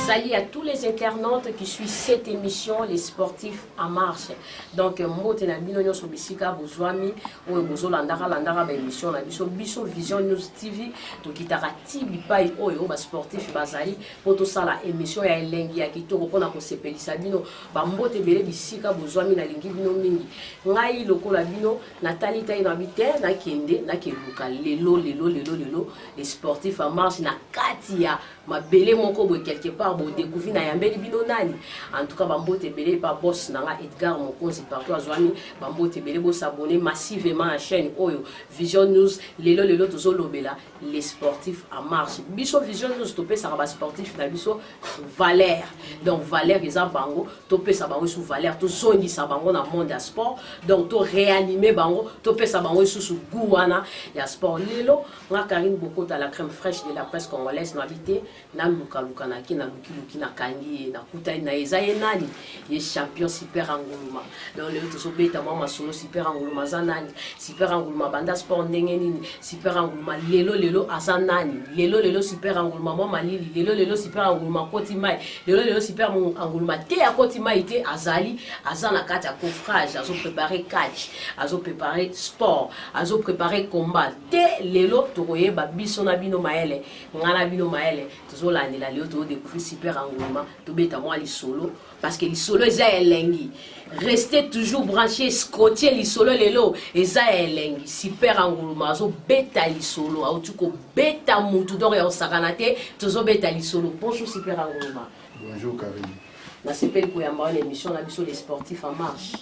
Salut à tous les internautes qui suivent cette émission, les sportifs en marche. Donc, mbote na bino sur bisika bozwami oyo bozolandaka landaka émission na biso Vision News TV to kitaka tibi pai oyo ba sportif bazali poto sala émission ya elengi ya kitoko pona ko sepelisa bino ba mbote bele bisika bozwami na lingi bino mingi ngai lokola bino Nathalie tai na bite na kende na keluka lelo les sportifs en marche na katia mabele moko boy quelque part bo découvrir na yambeli bino nani en tout cas bambote belé pa boss nanga Edgar Mokonzi partout azwami bambote belé bo s'abonner massivement à la chaîne Oyo Vision News lelo tozo lobela les sportifs en marche biso Vision News topé ça ba sportif na biso Valère donc Valère eza bango topé ça bango sous Valère to zongi ça bango na monde ya sport donc to réanimer bango topé ça bango sous gouana ya sport lelo nga Karine Bokota la crème fraîche de la presse congolaise na habité na luka na ki na luki na kangi na kutani na ezaye nani ye champion super anguluma donc le to beta mama solo super anguluma zanani super anguluma banda sport ndenge nini super anguluma lelo azanani lelo super anguluma mama lili lelo super anguluma koti mai lelo super anguluma te ya koti mai te azali azana kati ya coffrage azo préparer catch azo préparer sport azo préparer combat te lelo to koyeba biso na bino maele ngana bino maele tozolandela leo to découvrir super anguluma to beta moi li solo parce que li solo eza elengi restez toujours branché scotché li solo lelo eza elengi super anguluma zo beta li solo autuko beta mutu donc ya osakana te tozo beta li solo bonjour super anguluma. Bonjour Karine. Na sepeli ko yamba une émission na biso les sportifs en marche.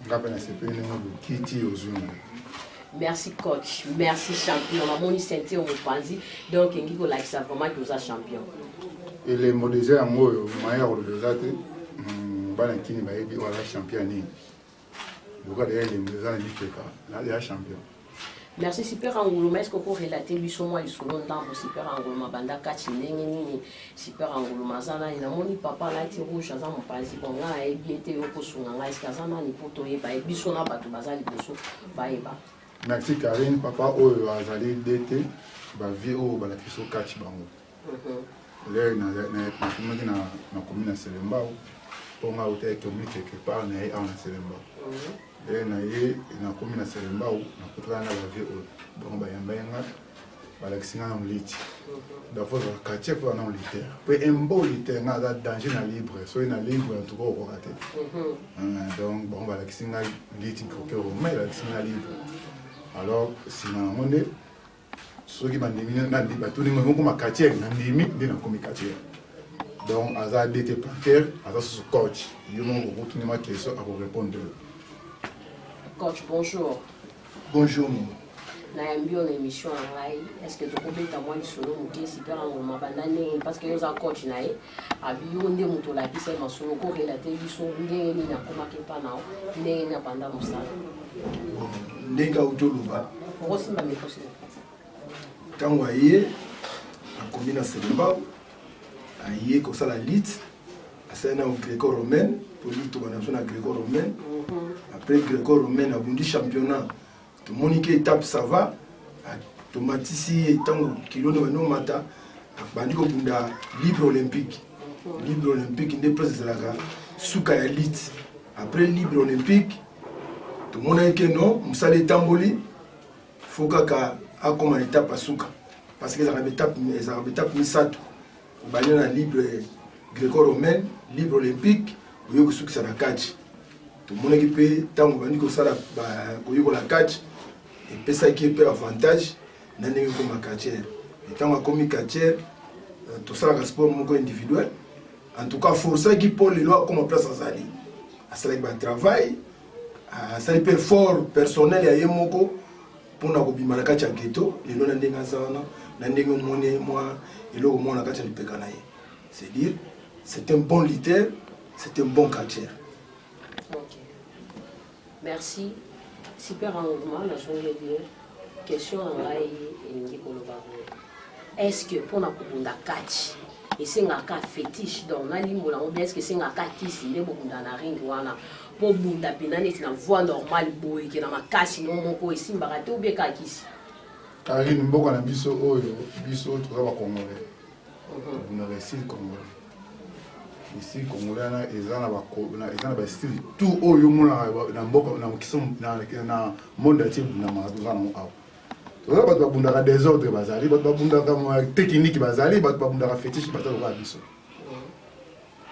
Ngapa na sepeli ngo kiti ozungu. Merci coach, merci champion. La moni sentir au panzi donc ngi ko like ça vraiment que vous êtes champion. Et les modèles en moyo maya o le zate bana kini ba yebi wala champion ni. Luka de les modèles ni peka, là il y a champion. Merci super anguluma est-ce que vous relater lui sur moi il solo ndambo super anguluma banda kachi ndenge nini super anguluma zana ina moni papa na ti rouge za mo panzi ko nga e biete yo ko sunga nga est-ce que zana ni poto ye ba e biso na bato bazali boso ba e ba. Merci Karine, papa oyo azali DT ba vie o ba la kiso catch bango. Là na kumaki na commune Selemba o nga uta commune quelque part na en Selemba. Na ye na commune Selemba o na kutana na ba vie o donc ba yamba nga ba la kisinga na mliti. Da fo ka catch pour na militaire. Pe embo militaire nga za danger na libre, so na libre en tout cas o raté. Donc bon ba la kisinga militi ko ke o mais la kisinga libre. Alors, si on a demandé, ceux qui m'ont dit, tous les gens qui ont quartier, ils ont dit, quartier. Donc, à ça, d'été plantaire, à ça, ce coach, ils vont retourner ma question à vous répondre. Coach, bonjour. Bonjour. Naambia l'émission est-ce que tu peux mettre moi solo muté super anguluma bandane parce que yoza coach nae abiyo nde muto la kisa masolo ko relater biso ndenge ni na koma ke pa nao ndenge na banda musala ndenge utoluba okosimba mikosi tango aye akomi na Selemba aye kosala lit asana au gréco-romaine pour lui to bana na gréco-romaine après gréco-romaine abundi championnat to monique étape ça va automatisi tango kilono no mata bandi ko bunda libre olympique nde presque la suka ya lit après libre olympique to mona ke non musale tamboli faut kaka akoma étape asuka parce que ça va étape misato bani na libre gréco-romaine libre olympique oyo kusuka sana catch to mona ki pe tango bandi ko sala ba koyo la catch et puis ça qui est avantage na ndenge comme catcher et tango comme catcher tout ça le sport moko individuel en tout cas force qui pour les lois comme place azali asala ba travail ça peut fort personnel ya yemoko pour na kobima na kacha ghetto les lois ndenge azana na ndenge mone moi et le moment na kacha lipeka na ye c'est dire c'est un bon lutteur c'est un bon quartier. Ok. Merci. Super engagement, la journée de question en laï et est-ce que pour la kati et c'est un cas fétiche dans la ligne ou est-ce que c'est un cas qui s'y est beaucoup dans la ring pour bunda pinani c'est une voie normale boy qui est dans ma casse non mon ko ici mbaraté ou bien kakisi Karine mboko na biso oyo biso to ba congolais on réussi congolais ici congolais na ezana ba style tout oyo mona na mboko na kiso na monde entier na mazana mo aw to ba bunda ka désordre bazali ba bunda ka technique bazali ba bunda ka fétiche bazali ba biso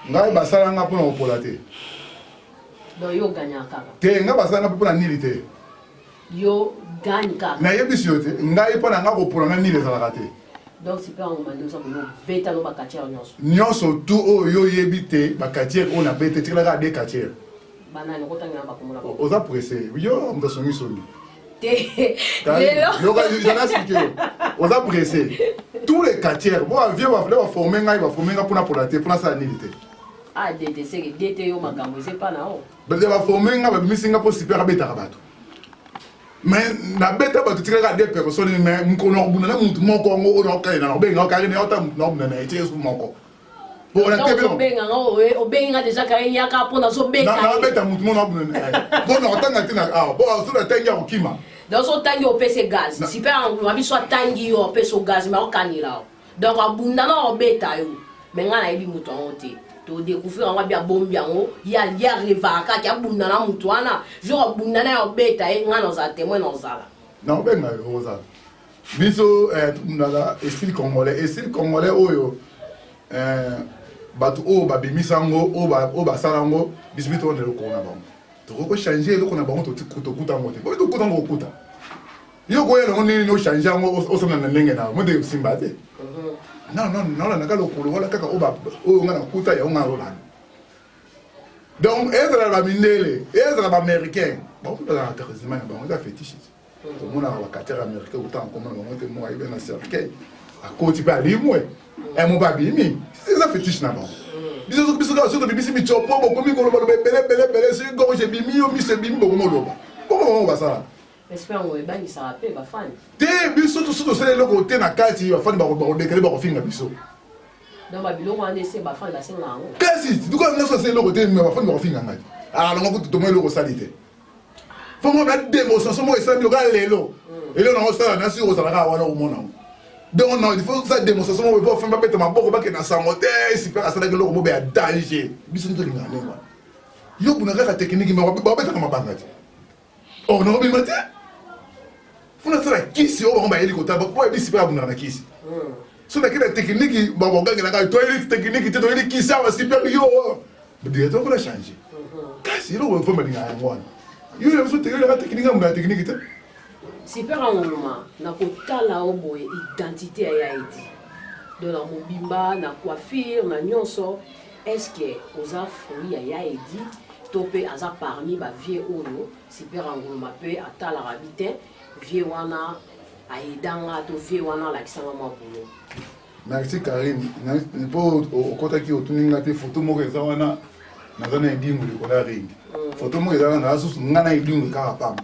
ngai basala nga pona opolate donc yo gagne kaka te nga basala nga pona nili te yo gagne kaka na yebi te ngai pona nga kopola nga nili ezalaka te donc c'est pas un moment de ça no beta no ba quartier nyonso nyonso tout oyo yebi te ba quartier on a beta tikala des quartiers banani ko tanga ba komona ko oza pressé yo mta songi songi te yo ga jana sikio oza pressé tous les quartiers bon vieux va former nga pona polate pona ça nili te ah de c'est que dete yo makambo c'est pas na o va former nga ba misinga po super beta ka bato mais na beta bato tikala des personnes mais mkono buna na muntu moko ngo o ka na benga ka ni ota muntu na na ite su moko pour na tebe no benga ngo o benga déjà ka nya ka pona so beta na beta muntu mo na buna bon na tanga tina ah bon so na tanga okima donc so tangi o pese gaz super en abi so tangi o pese gaz mais o kanila donc abunda na o beta yo mais nga na ibi mutu onte to découvrir on va bien bombi yango ya revaka ki abunda na mutu wana jo bunda na o beta e nga no za témoin no zala na benga yo za biso na style congolais oyo batu o ba bimisango o ba salango bisbito on le ko na bango to ko changer le ko na bango to kuta ngote bo to kuta ngo kuta yo ko yelo ni no changer ngo o so na ndenge na mo de simba te non na ka lokolo wala kaka o nga na kuta ya nga rolana donc ezra ba minele ezra ba américain bon ba heureusement ba on a fétiche to mona ba quartier américain autant comme on te moi ibe na cercle a côté ba limwe e mo ba bimi c'est ça fétiche na bon biso ka so to bibisi mi chopo bo komi ko lo bele c'est go je bimi yo mi se bimi bo mo lo ba ba ça espère on ba ni ça rappelle ba fan te biso to c'est le côté na kati ba fan ba dekele ba ko finga biso donc ba biloko ande c'est ba fan la c'est na ngo kasi du ko na so c'est le côté mais ba fan ba ko finga ngati alors ngo to mo le ko salite faut mo ba démonstration mo esa mi lo ga lelo elo na osala na si o sala ka wana o mona donc non il faut ça démonstration mo ba fan ba beta maboko ba ke na sangote super asala ke lo ko mo be danger biso nto linga ngwa yo buna ka technique mais ba beta ma bangati oh non mais matin funa tsara kisi o ba yeli ko ta ba ko bi sipa buna na kisi so na kila technique ba ba ngana ka toilet technique te toilet kisi wa super yo be to ko la changer kasi lo faut me dinga ngwana yo le so technique muna technique te super engouement na ko tala o boye identité ya edi de la mobimba na coiffure na nyonso est-ce que oza fruit ya edi topé aza parmi ba vieux oyo super engouement pe atala rabite vieux wana aidanga to vieux wana la kisanga mabulo merci Karine po okota ki otuninga te photo mo eza wana na zana ndingu ko la ring photo mo eza na asu ngana ndingu ka pam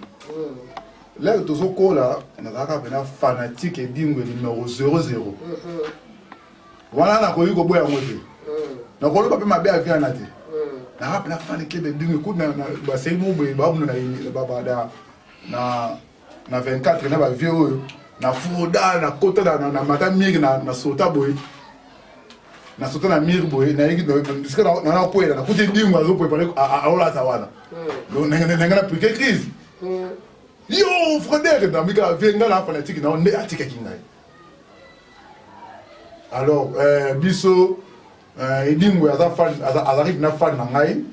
là to zokola na zaka bena fanatique ndingu numéro 00 wana na ko yuko boya ngote na ko lo pape mabe avia na te na rap na fan club ndingu ko na ba sey mo boy ba mu na ba da na 24 na ba vieux na fuda na kota na mata mir na sota boy na sota na mir boy na yiki diska na ko na ko te ndingu azo préparer a ola ta wana do na plus que crise yo frère na mika venga la fanatique na on est atika kingai alors biso edingwe aza fan azarif na fan na ngai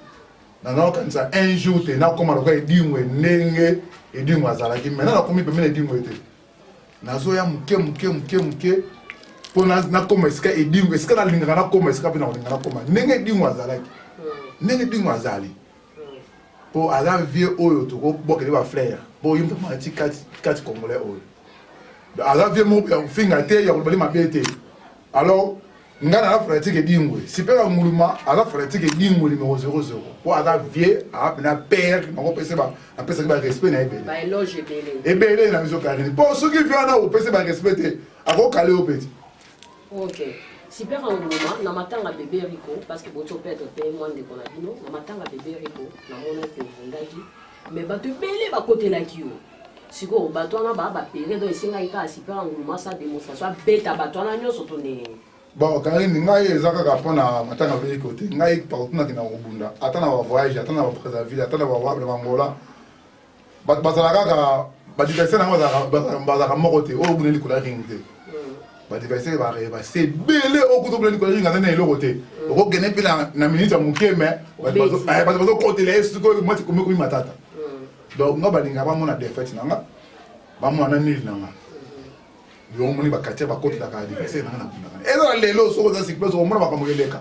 na na kanisa un jour te na koma loka edingwe ndenge edingwe azalaki mais na komi pemene edingwe te na zo ya muke pona na koma esika edingwe esika na linga na koma esika pe na linga na koma ndenge edingwe azalaki ndenge edingwe azali po ala vieux oyo to ko bokele ba frère bo yimbe ma ti kati congolais oyo ala vieux mo ya finga te ya ko bali mabete alors ngana la pratique dingwe super nguluma ala pratique dingwe numéro 00 pour ada vie a na père na ko pese ba na pese ba respect na ebele ba éloge ebele ebele na biso Karine pour ceux qui viennent au pese ba respecter ako kale au petit. OK super nguluma na matanga bébé Rico parce que boto peut être témoin de Konabino na matanga bébé Rico na mona ko vundaki mais ba te belé ba côté la kiyo siko bato na ba péré donc singa ika super nguluma sa démonstration beta bato na nyoso toné. Bon, Karine, ngai ezaka kapona matanga be côté. Ngai partout na kina obunda. Atana wa voyage, atana wa Brazzaville, atana wa Angola. Bazalaka ka ba diverser na bazaka moko te. O buneli ko la ringte. Ba diverser ba c'est belé o kuto buneli ko la ringa na eloko te. O gene pila na minute ya muke me bazo côté les ko mati ko mi matata. Donc nga balinga ba mona défaite nanga. Ba mona nil nanga. Yo moni bakati bakoti la ka diverser nanga na bunda. Eza lelo soko za sikpe so mona bakamokeleka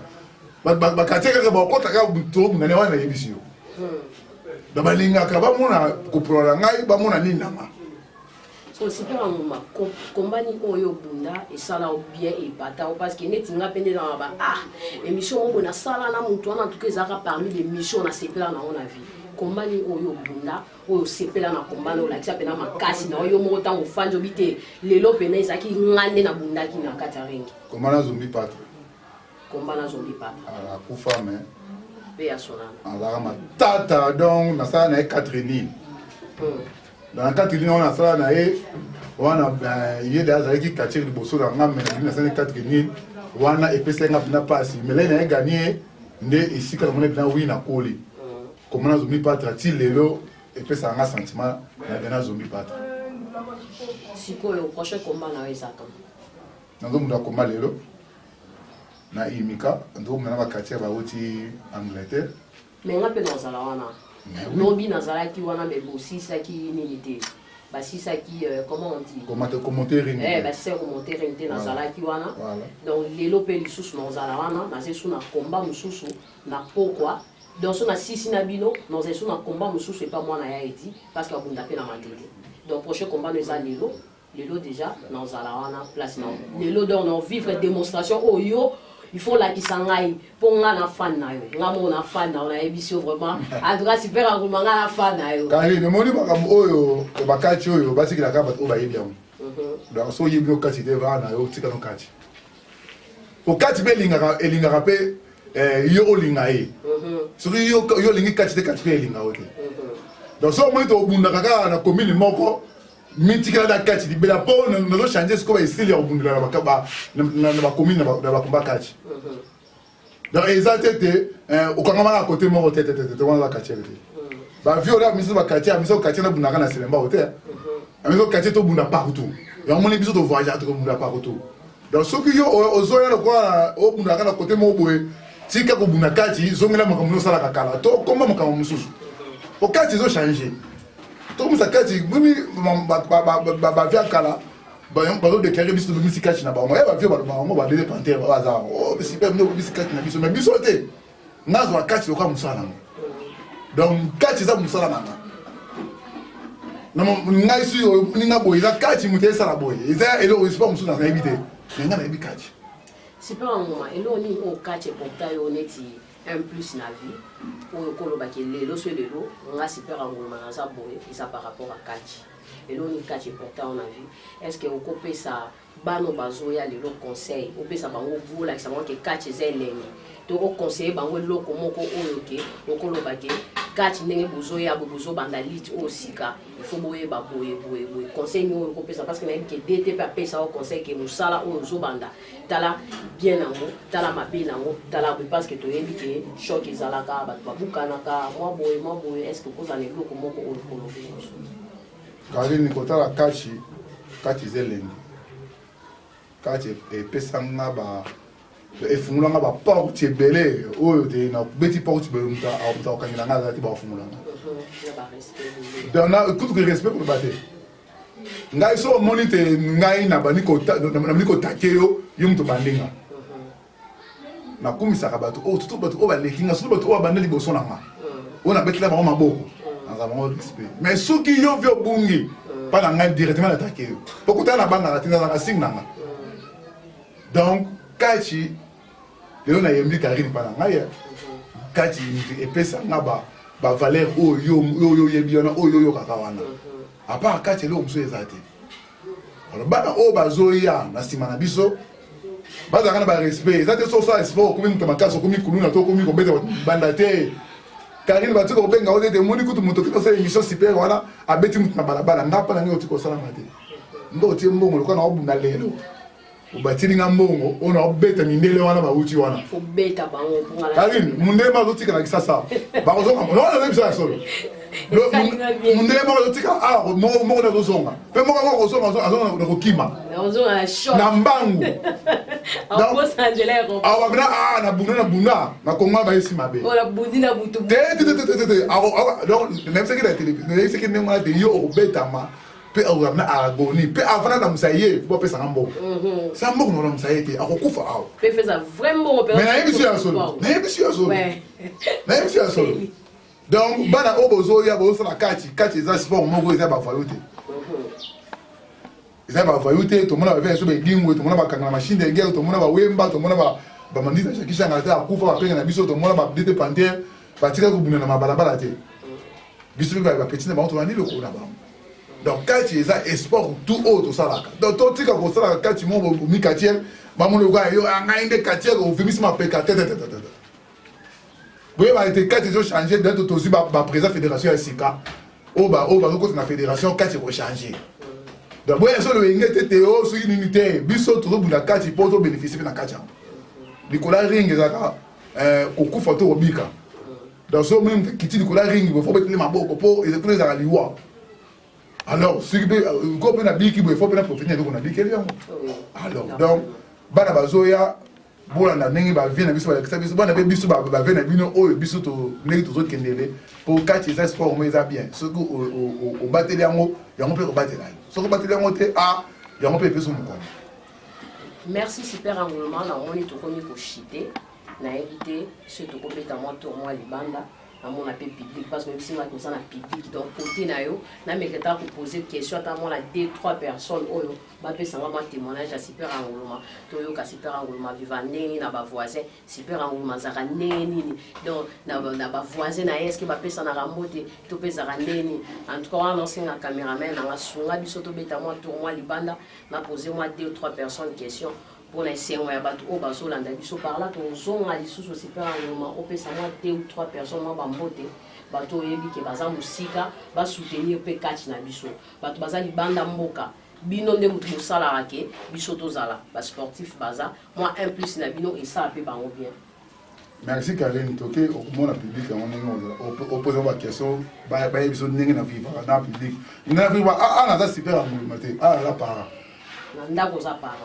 bakati kaka bakota ka buto ngane wana yebisi yo balinga ka bamona kuprola ngai bamona nini nanga so super nguma kombani oyo bunda esala bien et bata parce que neti nga pende na ba émission mo na sala na mutu na tout ezaka parmi les missions na sepela na ona vie kombani oyo bunda oyo sepela na kombana ola tsa pena makasi na oyo mo tango fanjo bite lelo pena ezaki ngane na bunda ki na katarengi kombana zombi patre ala kufa mais be asona ala matata donc na sala na 4 nil dans 4 nil on a sala na wana yede azaki katir liboso na ngam na sala 4 nil wana epesa nga bina pasi mais là na gagné nde isika na mona bina wi na koli comment on zombie pas tratil lelo et puis ça a un sentiment na zombie pas siko yo prochain combat na ezaka nando munda combat lelo na imika ndo muna ba katia ba oti Angleterre mais nga pe na zala wana lobi na zala ki wana be bosisa ki nini te basisa ki comment on dit commenter ring basisa commenter ring te na zala ki wana donc lelo pe lisusu na zala wana na sesu na combat mususu na pourquoi donc on a six nabino nous sommes en combat nous c'est pas moi na Haïti parce qu'on a appelé la matériel donc prochain combat nous a lelo déjà dans la place non lelo donc on vivre démonstration oh yo il faut la kisangai pour nga fan na yo nga mo na fan na on a émission vraiment à droit super engouement nga na fan na yo quand le moni ba kam oyo ba kati oyo ba sikila ka ba o ba yebi am donc so yebi o kati de va na yo tika no kati o kati be linga pe yo olinga e soki yo lingi kati te kati pe elinga ote donc so mo to bunda kaka na commune moko mitikala da kati di bela po no changer ce ko ba isili ya bunda na bakaba na ba commune na ba komba kati donc exacte o kanga ma côté moko tete wana kati ete ba viola miso ba kati na bunda kana selemba ote amiso kati to bunda partout ya mo ni biso to voyager to bunda partout donc soki yo ozoya na kwa o bunda kana côté moko boye tika ko buna kati zongela makambo sala kakala to komba makambo mususu o kati zo changer to musa kati bumi ba via kala ba zo déclarer biso de musique kati na ba ba via ba de panter ba za o bisi pe no bisi kati na biso mais biso te nazo kati ko musala donc kati za musala na ngai su o ninga boy za kati mutesa sala boy za elo o sipa musuna na ebite ninga na ebi kati. C'est pas un moment. Et là, on est au catch et pour ta on est un plus na vie. Pour le colo baké les lots sur les lots, on a super un moment dans ça boy et ça par rapport à catch. Et là, on est catch et pour ta on a vu. Est-ce que on copie ça? Bano bazoya les lots conseils. On peut ça bango vous là ça manque catch et l'ennemi. Donc on conseille bango lots comment on ok. On colo baké catch n'engé bozoya bozo bandalit aussi ka. Il faut boyer ba boyer. Conseil nous on copie ça parce que n'engé que DTP appelle ça au conseil que nous sala on zo banda. Tala bien nango tala mabe nango tala parce que to yebi ke choc ezalaka bato babukanaka moi boye est-ce que vous allez loko moko olokolo Karine kotala kachi zelengi kachi epesanga ba efungulanga ba porte ebele oyo te na beti porte be muta okangela nga zati ba ofungulanga donc écoute que respect pour le bater ngai so monite ngai na baniko take yo muto bandinga na kumisaka bato o tutu bato o balekinga so bato o bandeli boso nanga ona betela ba maboko nanga ba respect mais soki yo vio bungi pa na ngai directement attaquer yo pokota na banga katinga na sing nanga donc kachi lelo na yembi Karine pa na ngai kati epesa nga ba valeur oyo yebi wana oyo kaka wana à part kati lelo muso ezate alors bana o bazoya na sima na biso bazaka na ba respect ezate so ça sport komi mtamakaso komi kuluna to komi kobeta banda te Karine batu ko benga o de moni kutu muto kito se émission super wana abeti mutu na balabala ngapa na ngoti ko sala mate ndo tie mbongo lokana obunda lelo ubatili nga mbongo ona obeta mindele wana bauti wana faut beta bango pour Karine mundele ma zotika na kisasa bakozonga no na bisa solo mundele ma zotika mo na zozonga pe mo ko zozonga azonga na kokima na shop na mbangu en Los Angeles awa na bunda na konga ba esi mabe on a bundi na butu te donc même ce qui la télévision même ce qui n'est pas de yo obetama pe agamna agoni pe avana na musaye bo pe sangambo ça mbo no musaye te akokufa awo pe feza vraiment mais na yebisu ya solo donc bana obozo ya bo sala kati za sport moko eza ba voyouté eza ba voyouté to mona ba veso be dingwe to mona ba kangana machine de guerre to mona ba wemba to mona ba mandisa shakisha ngata akufa ba penga na biso to mona ba dete panter ba tika ko buna na mabalabala te biso ba petit na ba to ni le ko na ba donc quand tu es à sport tout autre ça là donc toi tu as comme ça quand tu montes au mi-quartier maman le gars yo anga inde quartier au finissement PK oui bah été quand ils ont changé d'être aussi ba président fédération SK oh bah côté na fédération quand ils ont changé donc ouais ça le ngete théo sur une unité biso tout le quand tu peux bénéficier na kacha Nicolas Ring ezaka koku photo obika dans ce même qui dit Nicolas Ring il faut mettre les maboko pour ils ont les aliwa. Alors, si vous avez un biki, il faut profiter de la biki. Alors, donc, bana bazoya, bolanda nengi ba vient na biso ba kisa biso bana be biso ba vient na bino oyo biso to nengi to kendele pour catch les sport mais ça bien. Ce que au bateli yango, yango pe ko batela. Ce que bateli yango te yango pe peso mukoma. Merci super engouement na moni to komi ko chité na éviter ce to ko beta moi to moi libanda. À mon appel public parce que même si on a comme ça un public donc côté na yo na me que ta poser question à mon la 2-3 personnes oyo ba pe ça va témoignage à super engouement to yo ka super engouement vivant neni na ba voisin super engouement za neni donc na ba voisin na est-ce que ba pe ça na rambote to pe za neni en tout cas on a un caméraman na sunga biso to beta moi tour moi libanda na poser moi 2-3 personnes question pour essayer de battre au bateau là biso par là ton zone à l'issue aussi super engouement au peut ça moi 2 ou 3 personnes moi ba mbote bato yebi ke baza musika ba soutenir pe catch na biso bato baza libanda mboka bino nde mutu musala rake biso to zala ba sportif baza moi un plus na bino et ça pe bango bien. Merci Karine toke au monde public on est on pose une question ba biso ndenge na vivre na public na vivre na za super engouement te la para ndako za para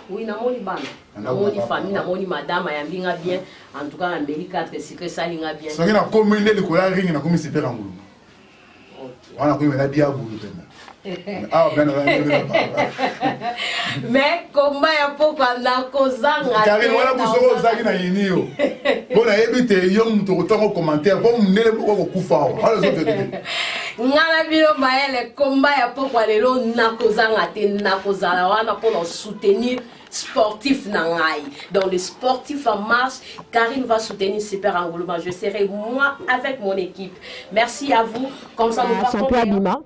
oui namoni bana namoni famille namoni madame ayambinga bien en tout cas na mbeli 4 secret salinga bien soki na commune le kola ring na komi super engouement wana ko mena dia bulu tena mais komba ya pokwa ndako zanga Karine wala busoko zaki na yinio bona ebite yo muto kotango commentaire bon munele ko kufa wala zo tete ngana bino baele komba ya pokwa lelo nakozanga te nakozala wana pour soutenir sportif nangai. Donc les sportifs en marche, Karine va soutenir super engouement. Je serai moi avec mon équipe. Merci à vous. Comme ça nous partons. Champion Abima.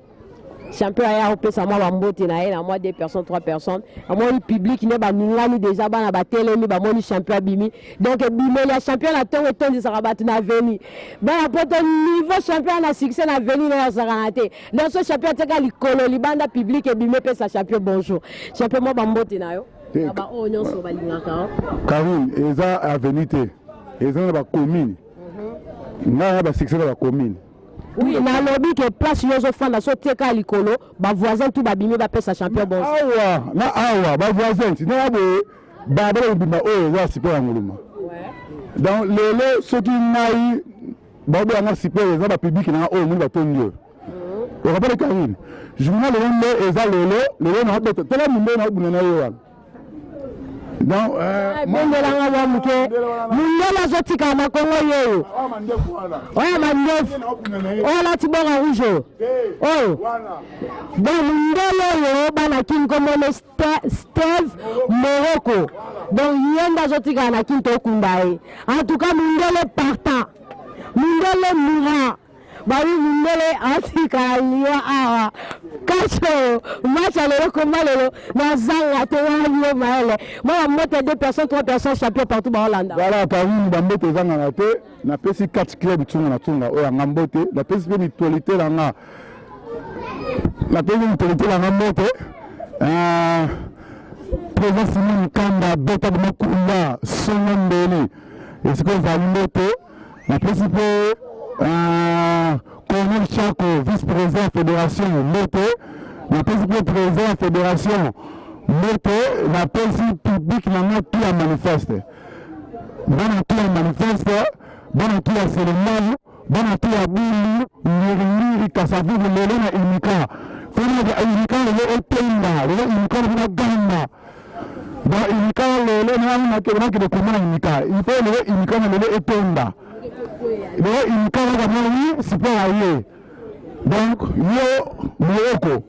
Champion aya opé ça moi bambote na ye na moi 2 personnes 3 personnes. Moi le public ne ba ningani déjà ba na ba telemi ba moi champion Abimi. Donc bimé les champion na tongo tondi ça rabat na veni. Ba poto niveau champion na succès na veni na saranate. Donc ce champion teka likolo libanda public et bimé pe sa champion bonjour. Champion moi bambote na yo. Aba o nyonso ba lingaka. Karine eza avenite. Eza na ba commune. Na ba succès na ba commune. Oui, na lobby que place yozo fanda so teka likolo, ba voisin tout ba bimé ba pesa champion bon. Awa, ba voisin, na ba bima o za super engouement. Ouais. Donc lelo soki nai ba bo nga super za ba public na o mu ba tondio. On rappelle Karine. Journal le eza lelo na ba tela mumbe na buna na yo. Donc, bondelanga wa muke mundela zotika na Kongo yeyo oya mandefu ola tibora rouge oh donc mundela yo bana kinkomone Steve Morocco donc yenda zotika na kinto kundae en tout cas mundele partant mundele mura bari mundele atika liwa awa kacho matcha le kombalelo na zanga te wali maele moi moto 2 personnes 3 personnes champion partout ba Hollande voilà Karim bambote zanga na te na pesi 4 club tsunga na tsunga oya ngambote na pesi pe mutualité la nga la pesi mutualité la ngambote présence ni kanda beta de makunda songa mbele est-ce que va mbote na pesi pe Colonel Chako, vice-président fédération Moto, la président fédération Moto, la président public n'a tout à manifester. Bon à tout à manifester, bon à tout à cérémonie, bon à tout à boulot, n'iri kasavu le lena imika. Fona de imika le openda, le imika le gamba. Dans imika le lena na kebana ke de comment imika. Il faut le imika le openda. Il quand on c'est pas aller donc yo Morocco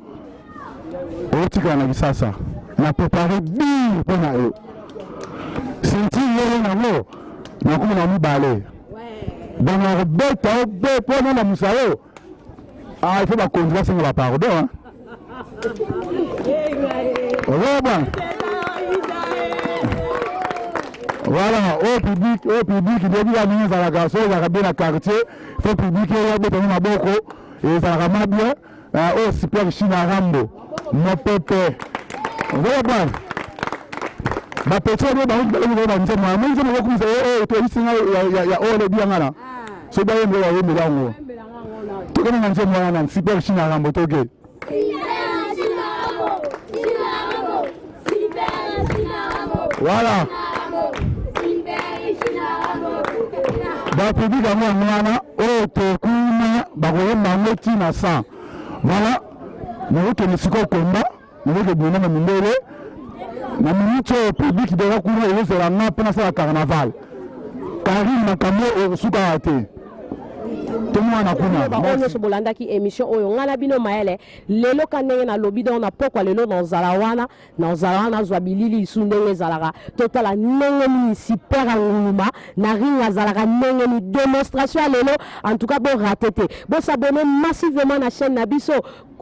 otika na bisasa na préparer bien pour na yo senti yo na mo na kuma na mibale dans la bête be pour na musalo il faut pas conduire sans la pardon hein voilà, au public, il y a mis à la garçon, il y a bien la quartier, il faut public, il y a bien la boko, et ça va bien, au super China Rambo, mon pépé. Voilà, ma petite, il y a c'est bien, super China Rambo, voilà. Public à moi, oh, Tokuna, Baroyema, Moti, Nassan. Voilà, nous avons que nous combat, nous avons que nous avons minéré. La minute public de la cour est la main pour la carnaval. Karim Makamo, Soukarate. baoyo so bolandaki émission oyo ngana bino maele lelo kanenge na lobi do na pokwa lelo na zalawana zwa bilili isu ndenge zalaka totala ndenge ni super nguma na ringa zalaka ndenge ni démonstration lelo en tout cas bon raté bon s'abonner massivement na chaîne na biso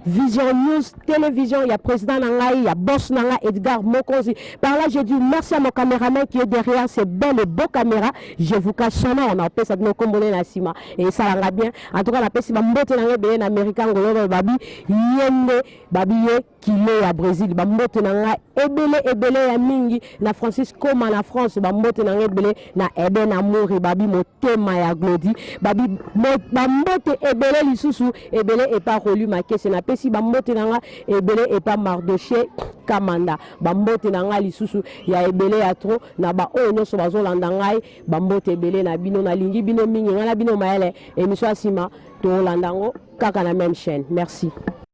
Vision News Télévision, il y a président Nangaï, il y a boss Nanga Edgar Mokozi. Par là, je dis merci à mon caméraman qui est derrière ces belles et beaux caméras. Je vous cache son nom, on a appelé ça de nos combonés na sima. Et ça va bien. En tout cas, on a appelé ça Mbote Nanga Béen américain, Golo Babi, Yende, Babiye, Kilo à Brésil, Mbote Nanga, Ebele ya Mingi, na Francis Koma na France, Mbote Nanga Ebele, na Eben Amouri, Babi Motema ya Glody, Babi Mbote Ebele Lisusu, Ebele et pas relu ma caisse na pesi bambote nanga ebele et pas Mardoché Kamanda bambote nanga lisusu ya ebele ya tro na ba oyo nyonso bazolanda ngai bambote ebele na bino na lingi bino mingi ngana bino maele émission asima to landango kaka na même chaîne. Merci.